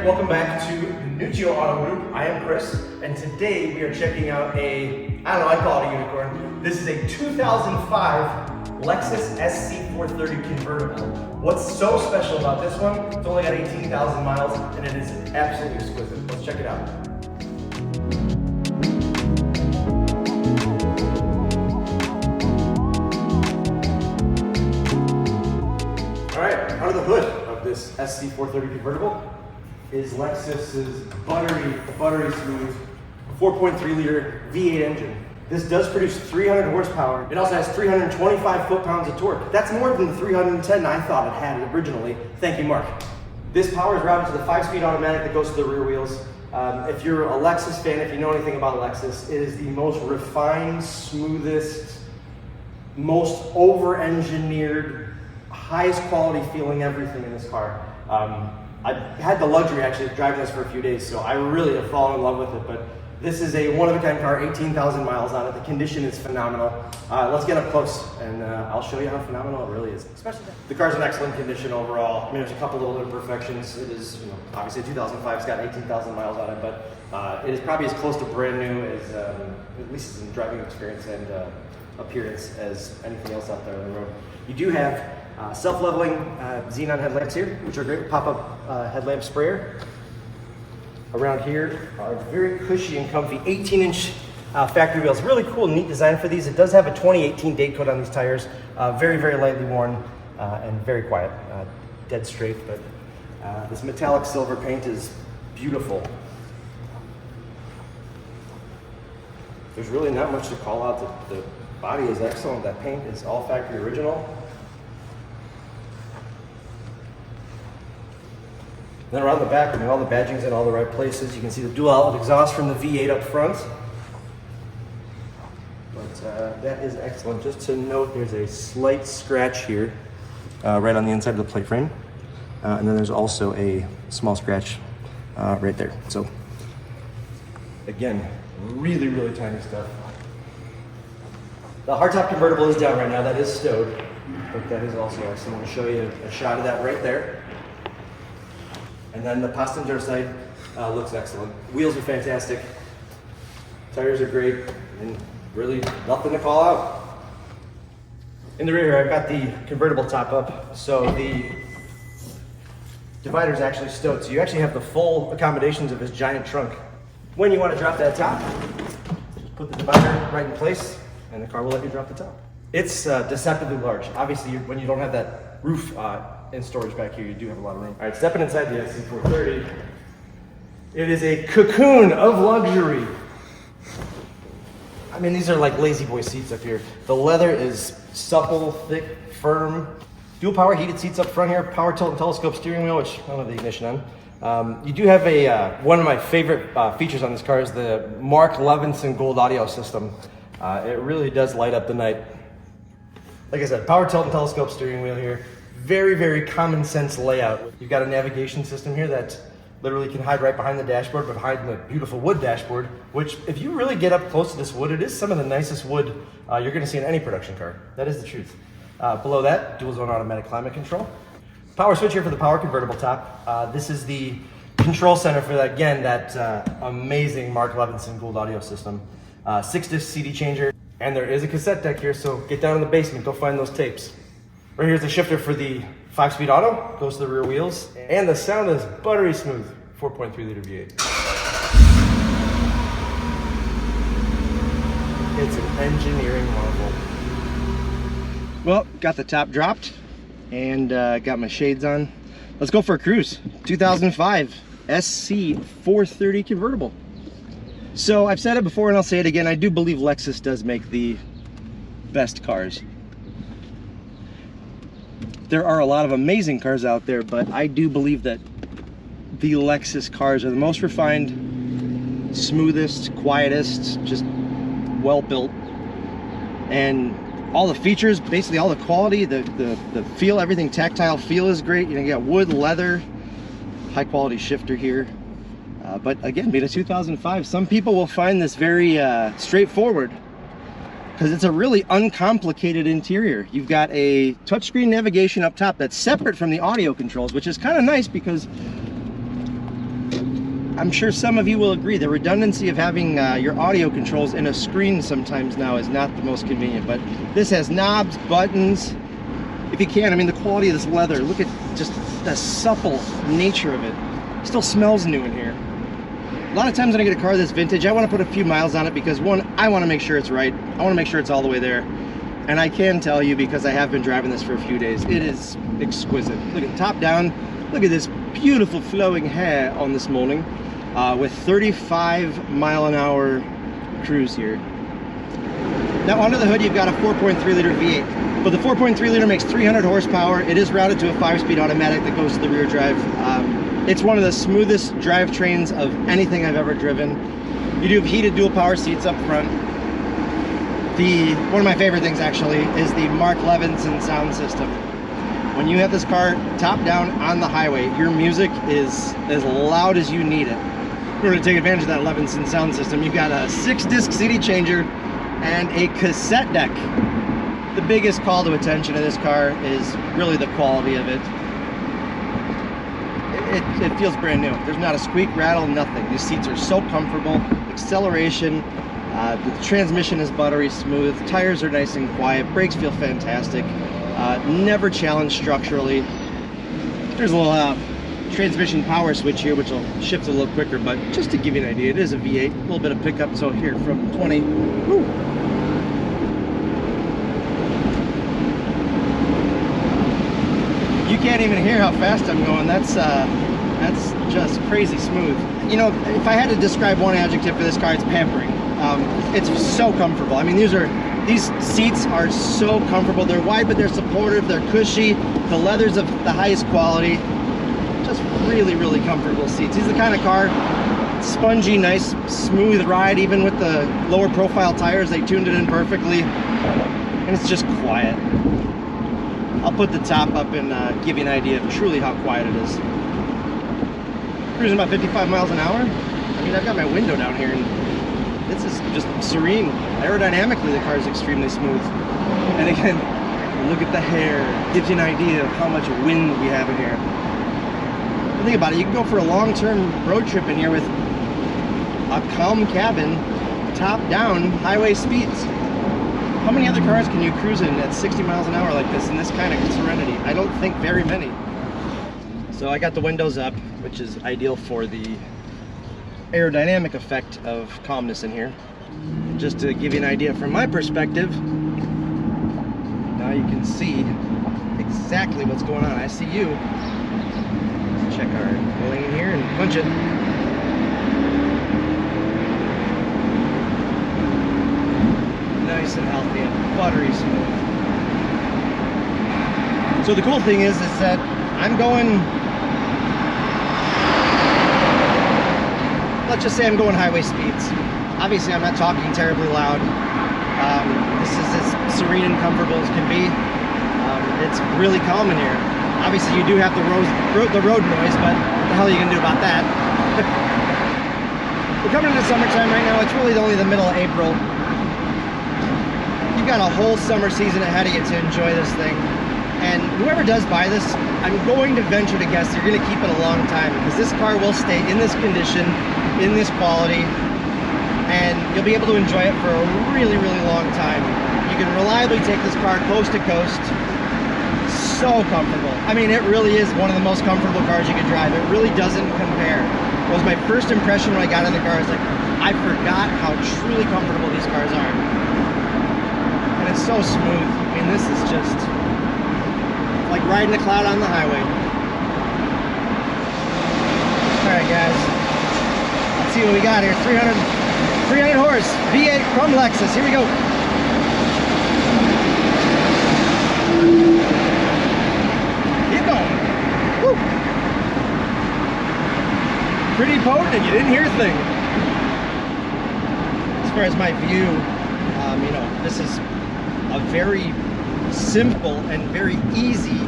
welcome back to Nuccio Auto Group. I am Chris, and today we are checking out I call it a unicorn. This is a 2005 Lexus SC430 Convertible. What's so special about this one? It's only got 18,000 miles, and it is absolutely exquisite. Let's check it out. All right, under the hood of this SC430 Convertible is Lexus's buttery smooth 4.3 liter V8 engine. This does produce 300 horsepower. It also has 325 foot-pounds of torque. That's more than the 310 I thought it had originally. Thank you, Mark. This power is routed to the 5-speed automatic that goes to the rear wheels. If you're a Lexus fan, if you know anything about Lexus, it is the most refined, smoothest, most over-engineered, highest quality feeling everything in this car. I've had the luxury actually of driving this for a few days, so I really have fallen in love with it. But this is a one-of-a-kind car, 18,000 miles on it. The condition is phenomenal. Let's get up close and I'll show you how phenomenal it really is. Especially the car's in excellent condition overall. I mean, there's a couple little imperfections. It is, obviously 2005. It's got 18,000 miles on it, but it is probably as close to brand new as, at least in driving experience and appearance, as anything else out there on the road. You do have self-leveling xenon headlamps here, which are great. Pop-up headlamp sprayer. Around here are very cushy and comfy 18-inch factory wheels. Really cool, neat design for these. It does have a 2018 date code on these tires. Very, very lightly worn and very quiet, dead straight. But this metallic silver paint is beautiful. There's really not much to call out. The body is excellent. That paint is all factory original. Then around the back, all the badging's in all the right places. You can see the dual outlet exhaust from the V8 up front. But that is excellent. Just to note, there's a slight scratch here, right on the inside of the plate frame. And then there's also a small scratch right there. So again, really, really tiny stuff. The hardtop convertible is down right now. That is stowed, but that is also excellent. I'm going to show you a shot of that right there. And then the passenger side looks excellent. Wheels are fantastic. Tires are great, and really nothing to call out. In the rear here, I've got the convertible top up, so the divider is actually stowed. So you actually have the full accommodations of this giant trunk. When you want to drop that top, just put the divider right in place, and the car will let you drop the top. It's deceptively large. Obviously, when you don't have that roof in storage back here, you do have a lot of room. All right, stepping inside the SC430, it is a cocoon of luxury. I mean, these are like lazy boy seats up here. The leather is supple, thick, firm. Dual power heated seats up front here, power tilt and telescope steering wheel, which I don't have the ignition on. You do have one of my favorite features on this car is the Mark Levinson Gold audio system. It really does light up the night. Like I said, power tilt and telescope steering wheel here. Very, very common sense layout. You've got a navigation system here that literally can hide right behind the dashboard, but behind the beautiful wood dashboard, which if you really get up close to this wood, it is some of the nicest wood you're gonna see in any production car. That is the truth. Below that, dual zone automatic climate control. Power switch here for the power convertible top. This is the control center for that, again, that amazing Mark Levinson Gold audio system. 6-disc CD changer, and there is a cassette deck here, so get down in the basement, go find those tapes. Right here's the shifter for the 5-speed auto, goes to the rear wheels, and the sound is buttery smooth, 4.3 liter V8. It's an engineering marvel. Well, got the top dropped, and got my shades on. Let's go for a cruise. 2005 SC430 Convertible. So I've said it before and I'll say it again, I do believe Lexus does make the best cars. There are a lot of amazing cars out there, but I do believe that the Lexus cars are the most refined, smoothest, quietest, just well built. And all the features, basically all the quality, the feel, everything tactile feel is great. You got wood, leather, high quality shifter here. But again, being a 2005, some people will find this very straightforward because it's a really uncomplicated interior. You've got a touchscreen navigation up top that's separate from the audio controls, which is kind of nice because I'm sure some of you will agree, the redundancy of having your audio controls in a screen sometimes now is not the most convenient, but this has knobs, buttons. If you can, I mean, the quality of this leather, look at just the supple nature of it. It still smells new in here. A lot of times when I get a car that's vintage, I want to put a few miles on it because, one, I want to make sure it's right. I want to make sure it's all the way there. And I can tell you, because I have been driving this for a few days, it is exquisite. Look at top down. Look at this beautiful flowing hair on this morning with 35 mile an hour cruise here. Now under the hood, you've got a 4.3 liter V8, but the 4.3 liter makes 300 horsepower. It is routed to a 5-speed automatic that goes to the rear drive. It's one of the smoothest drivetrains of anything I've ever driven. You do have heated dual power seats up front. One of my favorite things actually is the Mark Levinson sound system. When you have this car top down on the highway, your music is as loud as you need it. In order to take advantage of that Levinson sound system, you've got a 6-disc CD changer and a cassette deck. The biggest call to attention of this car is really the quality of it. It feels brand new. There's not a squeak, rattle, nothing. These seats are so comfortable. Acceleration, the transmission is buttery smooth. Tires are nice and quiet. Brakes feel fantastic. Never challenged structurally. There's a little transmission power switch here, which will shift a little quicker, but just to give you an idea, it is a V8. A little bit of pickup. So here from 20. Woo. You can't even hear how fast I'm going. That's just crazy smooth. You know, if I had to describe one adjective for this car, it's pampering. It's so comfortable. I mean, these seats are so comfortable. They're wide, but they're supportive. They're cushy. The leather's of the highest quality. Just really, really comfortable seats. These are the kind of car, spongy, nice, smooth ride, even with the lower profile tires. They tuned it in perfectly, and it's just quiet. I'll put the top up and give you an idea of truly how quiet it is. Cruising about 55 miles an hour. I mean, I've got my window down here, and this is just serene. Aerodynamically, the car is extremely smooth. And again, look at the hair. It gives you an idea of how much wind we have in here. But think about it. You can go for a long-term road trip in here with a calm cabin, top down, highway speeds. How many other cars can you cruise in at 60 miles an hour like this in this kind of serenity? I don't think very many. So I got the windows up, which is ideal for the aerodynamic effect of calmness in here. Just to give you an idea from my perspective, now you can see exactly what's going on. I see you. Let's check our lane here and punch it. Nice and healthy and buttery smooth. So the cool thing is that I'm going, let's just say I'm going highway speeds. Obviously I'm not talking terribly loud. This is as serene and comfortable as can be. It's really calm in here. Obviously you do have the road noise, but what the hell are you gonna do about that? We're coming into summertime right now. It's really only the middle of April. You've got a whole summer season ahead of you to enjoy this thing. And whoever does buy this, I'm going to venture to guess you're going to keep it a long time, because this car will stay in this condition, in this quality, and you'll be able to enjoy it for a really, really long time. You can reliably take this car coast to coast. So comfortable. I mean, it really is one of the most comfortable cars you can drive. It really doesn't compare. It was my first impression when I got in the car. I was like, I forgot how truly comfortable these cars are. And it's so smooth. I mean, this is just like riding a cloud on the highway. All right, guys. Let's see what we got here. 300 horse V8 from Lexus. Here we go. Keep going. Woo. Pretty potent, and you didn't hear a thing. As far as my view, you know, this is a very simple and very easy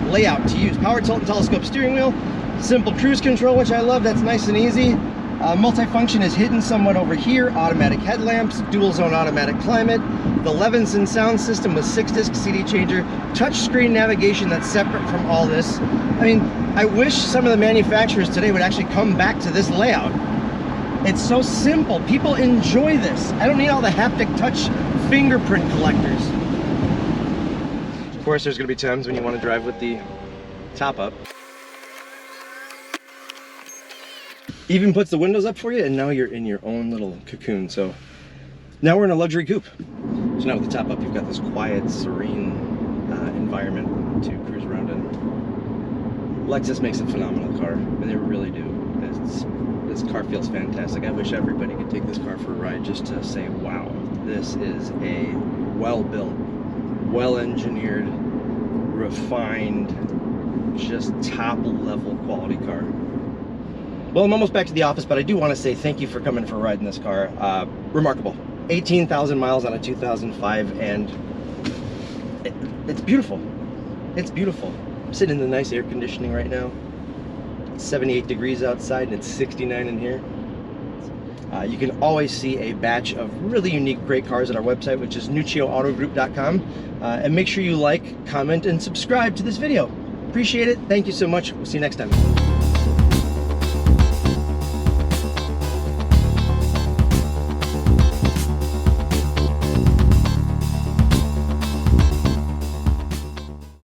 layout to use. Power tilt and telescope steering wheel, simple cruise control, which I love. That's nice and easy. Multifunction is hidden somewhat over here. Automatic headlamps, dual zone automatic climate, the Levinson sound system with 6-disc CD changer, touchscreen navigation that's separate from all this. I mean, I wish some of the manufacturers today would actually come back to this layout. It's so simple. People enjoy this. I don't need all the haptic touch fingerprint collectors. Of course, there's going to be times when you want to drive with the top up. Even puts the windows up for you, and now you're in your own little cocoon. So now we're in a luxury coupe. So now with the top up, you've got this quiet, serene environment to cruise around in. Lexus makes a phenomenal car, and they really do. This car feels fantastic. I wish everybody could take this car for a ride just to say, wow, this is a well-built, well-engineered, refined, just top-level quality car. Well, I'm almost back to the office, but I do want to say thank you for coming for a ride in this car. Remarkable. 18,000 miles on a 2005, and it's beautiful. It's beautiful. I'm sitting in the nice air conditioning right now. It's 78 degrees outside, and it's 69 in here. You can always see a batch of really unique, great cars at our website, which is nuccioautogroup.com. And make sure you like, comment, and subscribe to this video. Appreciate it. Thank you so much. We'll see you next time.